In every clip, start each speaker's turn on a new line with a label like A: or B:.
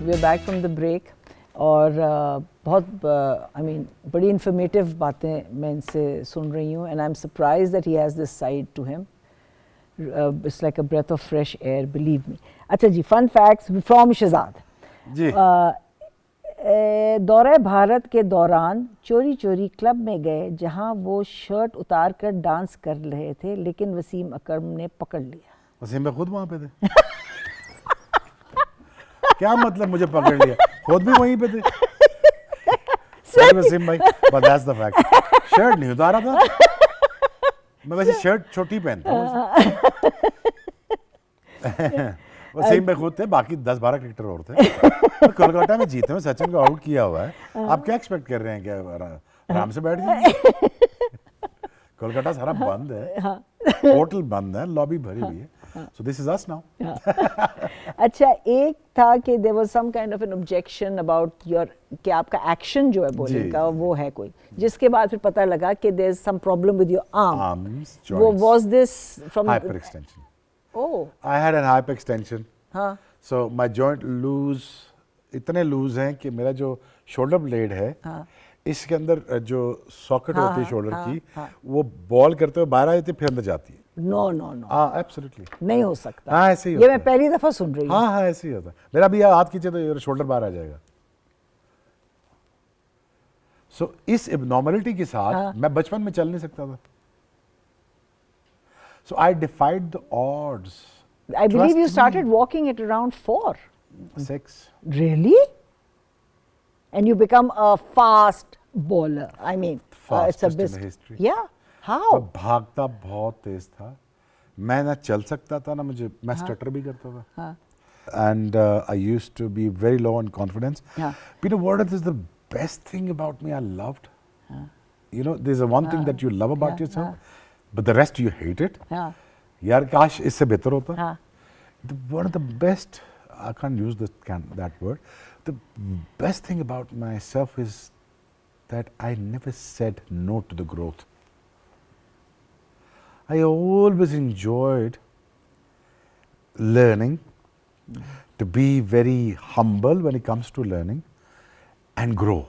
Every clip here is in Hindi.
A: We are back from the break और बहुत बड़ी इन्फॉर्मेटिव बातें मैं इनसे सुन रही हूँ and I am surprised that he has this side to him. It's like a breath of fresh air, believe me. अच्छा जी, fun facts from Shahzad
B: ji.
A: दौरे भारत के दौरान चोरी चोरी क्लब में गए जहां वो शर्ट उतार कर डांस कर रहे थे, लेकिन वसीम अकरम ने पकड़ लिया.
B: वसीम भाई खुद वहां पे थे. क्या मतलब मुझे पकड़ लिया? खुद भी वहीं पे थे. सही वसीम भाई, but that's the fact. Shirt नहीं उतारा था. मैं वैसे शर्ट छोटी पहनता हूँ. वसीम भाई खुद थे, बाकी 10-12 क्रिकेटर और थे. कोलकाता में जीते हुए सचिन को आउट किया हुआ है. आप क्या एक्सपेक्ट कर रहे हैं? क्या आराम से बैठ जाएंगे? कोलकाता सारा बंद है, होटल बंद है, लॉबी भरी हुई है. So this is us now.
A: अच्छा, एक था कि there was some kind of an objection about your कि आपका एक्शन जो है bowling का वो है कोई, जिसके बाद फिर पता लगा कि there is some problem with your
B: arms, joints.
A: वो was this from
B: hyperextension.
A: Oh.
B: I had an hyperextension.
A: हाँ.
B: So my joint loose, इतने लूज हैं कि मेरा जो शोल्डर ब्लेड है, इसके अंदर जो सॉकेट होती है शोल्डर की, वो बॉल करते हुए बाहर आ जाती है, फिर अंदर जाती है.
A: No no no.
B: हाँ, एब्सोल्युटली
A: नहीं हो सकता.
B: हाँ, ऐसे ही
A: ये मैं पहली दफा सुन रही हूँ.
B: हाँ हाँ, ऐसे ही होता है. मेरा भी हाथ खींचे तो शोल्डर बाहर आ जाएगा. सो इस एबनॉर्मलिटी के साथ मैं बचपन में चल नहीं सकता था. So I defied the odds.
A: I believe you started walking at around 4.
B: 6.
A: Really? And you become a fast bowler. I mean, it's a
B: in the history.
A: Yeah. How?
B: भागता बहुत तेज था. मैं ना चल सकता था ना मैं स्टटर भी करता था. And I used to be very low on confidence. Peter, what is the best thing about me I loved? You know, there's a one thing that you love about yourself, but the rest you hate it. यार काश इससे बेहतर होता. One of the best, I can't use that word. The best thing about myself is that I never said no to the growth. I always enjoyed learning, to be very humble when it comes to learning, and grow.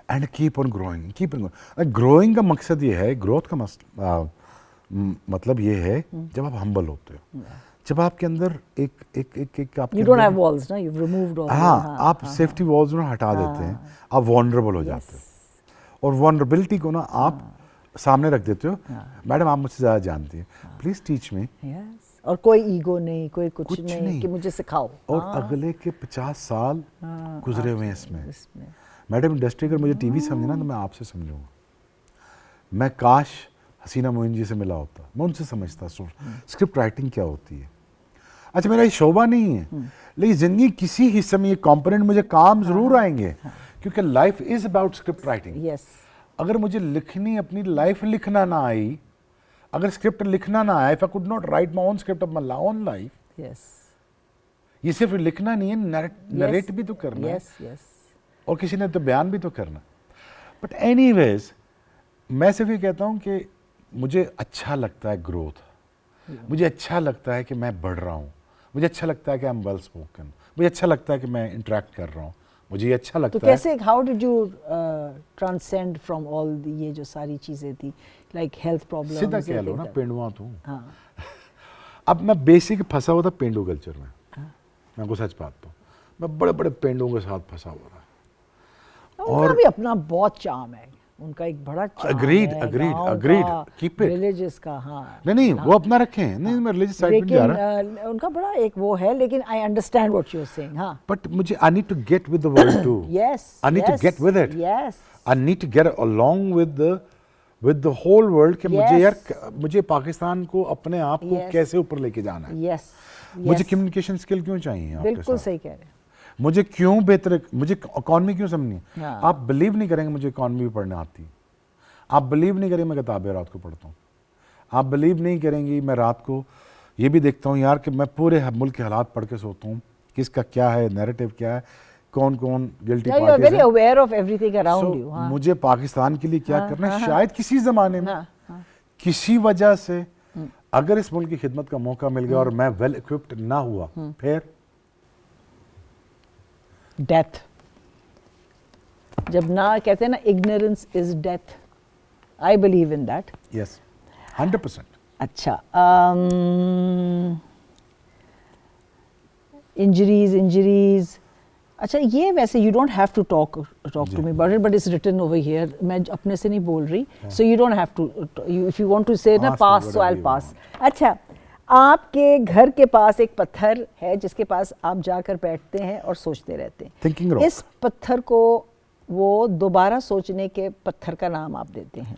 B: And keep on growing, keep on growing. Growing का मकसद ये है, growth का मतलब ये है जब आप humble होते हो, जब आपके अंदर एक आपके
A: You don't have walls, ना? You've removed all.
B: हाँ, आप सेफ्टी वॉल्स ना हटा देते हैं, आप वॉनरेबल हो जाते हो. और वॉनरेबिलिटी को ना आप सामने रख देते हो. मैडम, आप मुझसे ज़्यादा जानती हैं, प्लीज टीच मी.
A: और कोई ईगो नहीं, कोई कुछ नहीं कि मुझे सिखाओ.
B: और अगले के 50 साल गुजरे हुए हैं इसमें. मैडम, इंडस्ट्री अगर मुझे टीवी समझे ना तो मैं आपसे समझूंगा. मैं काश हसीना मोइन जी से मिला होता, मैं उनसे समझता स्क्रिप्ट राइटिंग क्या होती है. अच्छा, मेरा ये शोभा नहीं है, लेकिन जिंदगी किसी हिस्से में ये कंपोनेंट मुझे काम जरूर आएंगे, क्योंकि life is about script writing. अगर मुझे लिखनी अपनी लाइफ लिखना ना आई, अगर स्क्रिप्ट लिखना ना आए, if I could not right my own script of my own life, ये सिर्फ लिखना नहीं है, नरेट भी तो करना है, और किसी ने तो बयान भी तो करना. बट एनीवेज, मैं सिर्फ ये कहता हूँ कि मुझे अच्छा लगता है ग्रोथ. मुझे अच्छा लगता है कि मैं बढ़ रहा हूँ. मुझे अच्छा लगता है कि आई एम वेल स्पोकन. मुझे अच्छा लगता है कि मैं इंटरेक्ट कर रहा हूँ. मुझे ये अच्छा लगता है.
A: तो कैसे, how did you transcend from all ये जो सारी चीजें थी, लाइक हेल्थ प्रॉब्लम्स?
B: सीधा कह लो ना, पेंडुआ तू. अब मैं बेसिक फंसा हुआ था पेंडू कल्चर में. मैं आपको सच बात तो, मैं बड़े बड़े पेंडुओं के साथ फंसा हुआ था.
A: और भी अपना बहुत चार्म है, उनका एक बड़ा चार्म है.
B: Agreed keep it.
A: रिलीजियस का
B: नहीं, वो अपना रखे हैं. नहीं, मैं रिलीजियस साइड पे जा रहा.
A: उनका बड़ा एक वो है, लेकिन I understand what you are saying.
B: But मुझे I need to get with the world too. I need to get with it. I need to get along with the whole world कि मुझे यार, मुझे पाकिस्तान को अपने आप को कैसे ऊपर लेके जाना है. मुझे कम्युनिकेशन स्किल क्यों चाहिए?
A: बिल्कुल सही कह रहे हैं.
B: मुझे क्यों बेहतर, मुझे इकॉनमी क्यों समझनी है? आप बिलीव नहीं करेंगे मुझे इकॉनमी भी पढ़ना आती है. आप बिलीव नहीं करेंगे मैं किताबें रात को पढ़ता हूँ. आप बिलीव नहीं करेंगी मैं रात को ये भी देखता हूँ यार कि मैं पूरे मुल्क के हालात पढ़ के सोता हूँ, किसका क्या है, नैरेटिव क्या है, कौन कौन गिल्टी पार्टीज
A: है. aware of everything around you.
B: मुझे पाकिस्तान के लिए क्या करना है, शायद किसी ज़माने में किसी वजह से अगर इस मुल्क की खिदमत का मौका मिल गया और मैं वेल इक्विप्ड ना हुआ, फिर
A: डेथ, जब ना कहते हैं ना ignorance is death, I believe in that.
B: Yes, 100%.
A: अच्छा, injuries. अच्छा, ये वैसे you don't have to talk to me about it, but it's written over here. मैं अपने से नहीं बोल रही, so you don't have to. If you want to say ना pass, so I'll pass. अच्छा, आपके घर के पास एक पत्थर है जिसके पास आप जाकर बैठते हैं और सोचते रहते हैं.
B: Thinking rock.
A: इस पत्थर को वो दोबारा सोचने के पत्थर का नाम आप देते हैं,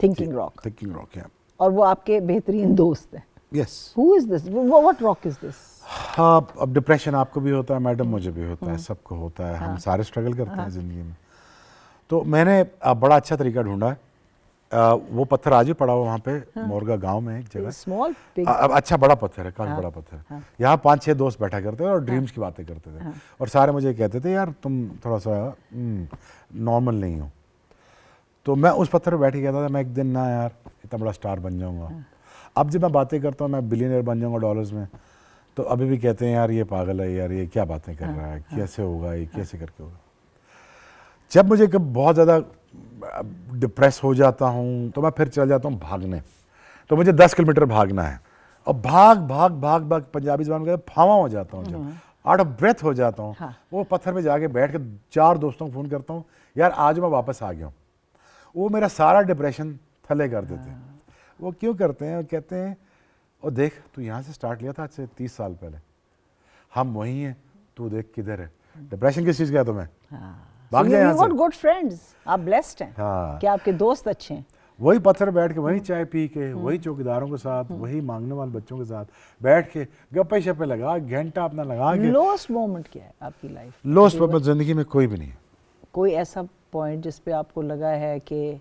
A: Thinking rock.
B: Thinking rock, yeah.
A: और वो आपके बेहतरीन दोस्त हैं.
B: Yes.
A: Who is this? What rock is this?
B: हाँ, अब डिप्रेशन आपको भी होता है मैडम, मुझे भी होता है, सबको होता है, हम सारे स्ट्रगल करते हैं ज़िंदगी में. तो मैंने बड़ा अच्छा तरीका ढूंढा है. वो पत्थर आज भी पड़ा हुआ वहाँ पे मोरगा गांव में एक जगह.
A: Small, big.
B: अच्छा बड़ा पत्थर है, काफी बड़ा पत्थर है. यहाँ 5-6 दोस्त बैठा करते थे और ड्रीम्स की बातें करते थे. और सारे मुझे कहते थे यार तुम थोड़ा सा नॉर्मल नहीं हो. तो मैं उस पत्थर पर बैठ के कहता था मैं एक दिन ना यार इतना बड़ा स्टार बन जाऊंगा. अब जब मैं बातें करता हूँ मैं बिलियनर बन जाऊंगा डॉलर्स में, तो अभी भी कहते हैं यार ये पागल है, यार ये क्या बातें कर रहा है, कैसे होगा ये, कैसे करके होगा. जब मुझे कब बहुत ज़्यादा डिप्रेस हो जाता हूँ तो मैं फिर चल जाता हूँ भागने. तो मुझे 10 किलोमीटर भागना है और भाग भाग भाग भाग पंजाबी ज़बान में कहते हैं फावा हो जाता हूँ, जब आउट ऑफ ब्रेथ हो जाता हूँ. वो पत्थर पे जाके बैठ के 4 दोस्तों को फ़ोन करता हूँ यार आज मैं वापस आ गया हूँ. वो मेरा सारा डिप्रेशन थले कर देते हैं. वो क्यों करते हैं? वो कहते हैं और देख तू यहाँ से स्टार्ट लिया था आज से 30 साल पहले, हम वही हैं, तू देख किधर है. डिप्रेशन किस चीज़ का है तुम्हें? भाग जाए यहाँ से.
A: गुड फ्रेंड्स, आप ब्लेस्ड हैं.
B: हाँ.
A: कि आपके दोस्त अच्छे हैं.
B: वही पत्थर बैठ के वही चाय पी के वही चौकीदारों के साथ वही मांगने वाले बच्चों के साथ बैठ के गप्पे शप्पे लगा घंटा अपना लगा के.
A: लोएस्ट मोमेंट क्या है आपकी लाइफ?
B: लोएस्ट मोमेंट जिंदगी में कोई भी नहीं है.
A: कोई ऐसा पॉइंट जिस पे आपको लगा है कि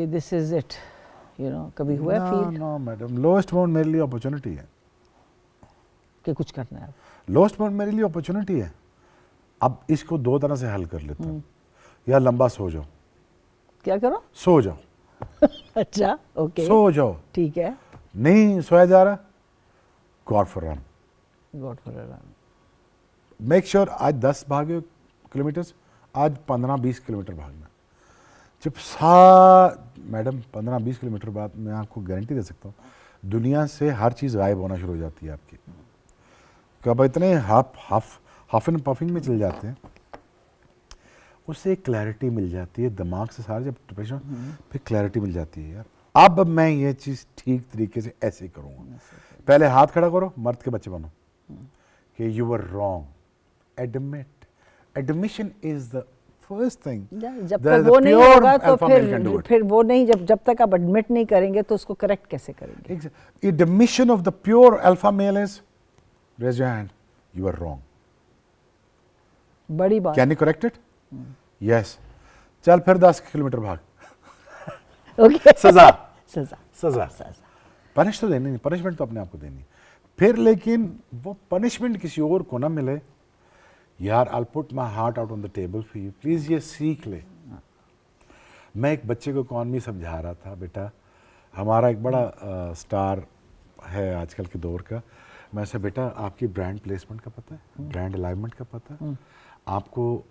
A: this is it, you know, कभी हुआ है feel?
B: No madam, lowest moment मेरे लिए अपॉर्चुनिटी है
A: कि कुछ करना है.
B: लोएस्ट मोमेंट मेरे लिए अपॉर्चुनिटी है. अब इसको 2 तरह से हल कर लेता हूँ. या लंबा सो जाओ.
A: क्या करो?
B: सो जाओ.
A: अच्छा, ओके,
B: सो जाओ.
A: ठीक है.
B: नहीं सोया जा रहा, God for run.
A: God for run.
B: Make sure आज 10 भागे किलोमीटर्स, आज 15-20 किलोमीटर भागना. जब मैडम 15-20 किलोमीटर बाद मैं आपको गारंटी दे सकता हूँ दुनिया से हर चीज़ गायब होना शुरू हो जाती है आपकी. कब इतने हाफ एंड पफिंग में चल जाते हैं, उससे एक क्लैरिटी मिल जाती है दिमाग से. सारे जब डिप्रेशन फिर क्लैरिटी मिल जाती है. यार अब मैं ये चीज़ ठीक तरीके से ऐसे करूँगा. पहले हाथ खड़ा करो, मर्द के बच्चे बनो कि you were wrong. Admit. Admission is the first thing.
A: जब तक वो नहीं होगा तो फिर वो नहीं, जब तक आप एडमिट नहीं करेंगे तो उसको करेक्ट कैसे करेंगे?
B: Admission of the pure alpha male is raise your hand, you are wrong.
A: बड़ी बात.
B: Can you correct it? Yes. चल फिर 10 किलोमीटर भाग.
A: ओके.
B: सजा.
A: सजा.
B: सजा. पनिश तो देनी नहीं, पनिशमेंट तो अपने आप को देनी. फिर लेकिन वो पनिशमेंट किसी और को ना मिले. यार I put my heart out on the table for you, please ये सीख ले. मैं एक बच्चे को इकॉनमी समझा रहा था, बेटा हमारा एक बड़ा स्टार है आजकल के दौर का. मैं ऐसा, बेटा आपकी ब्रांड प्लेसमेंट का पता है, ब्रांड अलाइनमेंट का पता है, आपको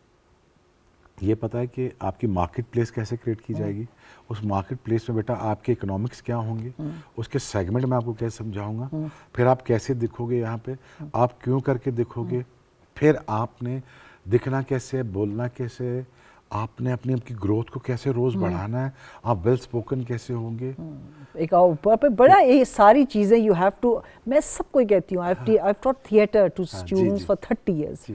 B: ये पता है कि आपकी मार्केट प्लेस कैसे क्रिएट की जाएगी, उस मार्केट प्लेस में बेटा आपके इकोनॉमिक्स क्या होंगे, उसके सेगमेंट में आपको कैसे समझाऊंगा, फिर आप कैसे दिखोगे यहाँ पे, आप क्यों करके दिखोगे, फिर आपने दिखना कैसे, बोलना कैसे, आपने अपनी आपकी ग्रोथ को कैसे रोज बढ़ाना है, आप वेल स्पोकन कैसे होंगे.
A: एक ऊपर पे बड़ा ये सारी चीज़ें यू हैव टू. मैं सबको कहती हूँ, I taught theatre to students for 30 years,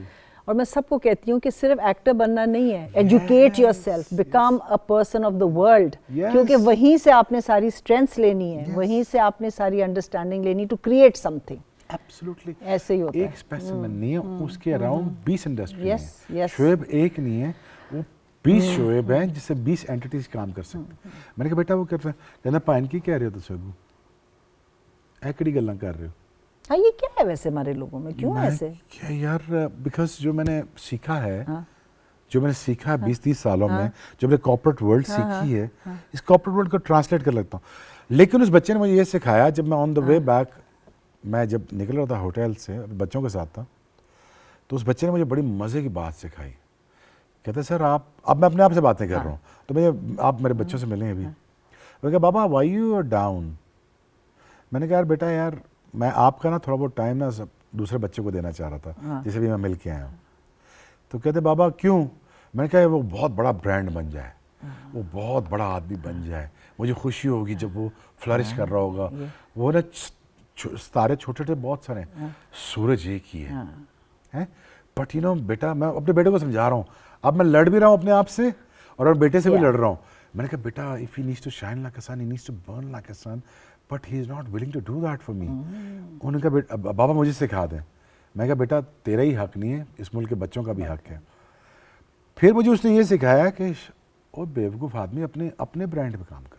A: और मैं सबको कहती हूँ कि सिर्फ एक्टर बनना नहीं है, educate yourself, become a person of the world, क्योंकि वहीं से आपने सारी स्ट्रेंथ्स लेनी है, वहीं से आपने सारी अंडरस्टैंडिंग लेनी टू क्रिएट समथिंग.
B: एब्सोल्युटली.
A: ऐसे ही होता है.
B: एक स्पेसिमेन नहीं है, उसके अराउंड 20 इंडस्ट्री
A: yes,
B: है.
A: yes.
B: शोएब एक नहीं है, वो 20 शोएब हैं जिससे 20 एंटिटीज काम कर सकते हैं. मैंने कहा बेटा वो कर रहा है, कहना पाइन की कह रहे हो तुम एकड़ी गल्लां कर रहे हो.
A: हाँ, ये क्या है वैसे हमारे लोगों में, क्यों ऐसे?
B: क्या यार, बिकॉज जो मैंने सीखा है, जो मैंने सीखा है 20-30 सालों में, जो मैंने कॉर्पोरेट वर्ल्ड सीखी है, इस कॉर्पोरेट वर्ल्ड को ट्रांसलेट कर लेता हूँ. लेकिन उस बच्चे ने मुझे ये सिखाया, जब मैं ऑन द वे बैक, मैं जब निकल रहा था होटल से बच्चों के साथ था, तो उस बच्चे ने मुझे बड़ी मज़े की बात सिखाई। कहते सर आप, अब मैं अपने आप से बातें कर रहा हूँ, तो मुझे आप मेरे बच्चों से मिले अभी। वो कहा बाबा वाई यू आर डाउन। मैंने कहा यार बेटा यार मैं आपका ना थोड़ा बहुत टाइम ना सब दूसरे बच्चे को देना चाह रहा था, जिसे भी मैं मिल के आया हूँ। तो कहते बाबा क्यों? मैंने कहा वो बहुत बड़ा ब्रांड बन जाए, वो बहुत बड़ा आदमी बन जाए, मुझे खुशी होगी जब वो फ्लरिश कर रहा होगा। वो ना तारे छोटे छोटे बहुत सारे हैं, सूरज एक ही है। बट यू नो बेटा, मैं अपने बेटे को समझा रहा हूँ, अब मैं लड़ भी रहा हूँ अपने आप से और बेटे से भी लड़ रहा हूँ। मैंने कहा बेटा if he needs to shine like a sun, he needs to burn like a sun, but he is not willing to do that for me. उन्होंने कहा बाबा मुझे सिखा दें। मैं कहा बेटा तेरा ही हक नहीं है, इस मुल्क के बच्चों का भी हक है। फिर मुझे उसने ये सिखाया कि ओ बेवकूफ़ आदमी अपने अपने ब्रांड पे काम कर।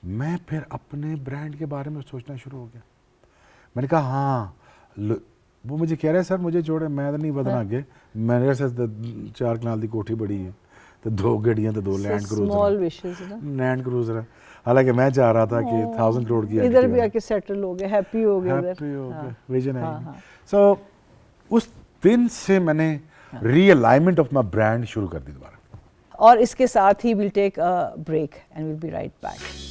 B: मैं फिर अपने ब्रांड के बारे में सोचना शुरू हो गया। मैंने कहा हाँ, वो मुझे कह रहे सर मुझे जोड़े, मैं तो नहीं बदना अगे, मेरे से 4 कनाल की कोठी बड़ी है, तो 2 गड्डियां तो 2 लैंड क्रूजर है। हालांकि मैं चाह रहा था कि 1000 करोड़ की
A: इधर भी आके सेटल हो गए, हैप्पी हो गए,
B: विजन है। सो उस दिन से मैंने रीअलाइनमेंट ऑफ माय ब्रांड शुरू कर दी दोबारा।
A: और इसके साथ ही will take a break and will be right back.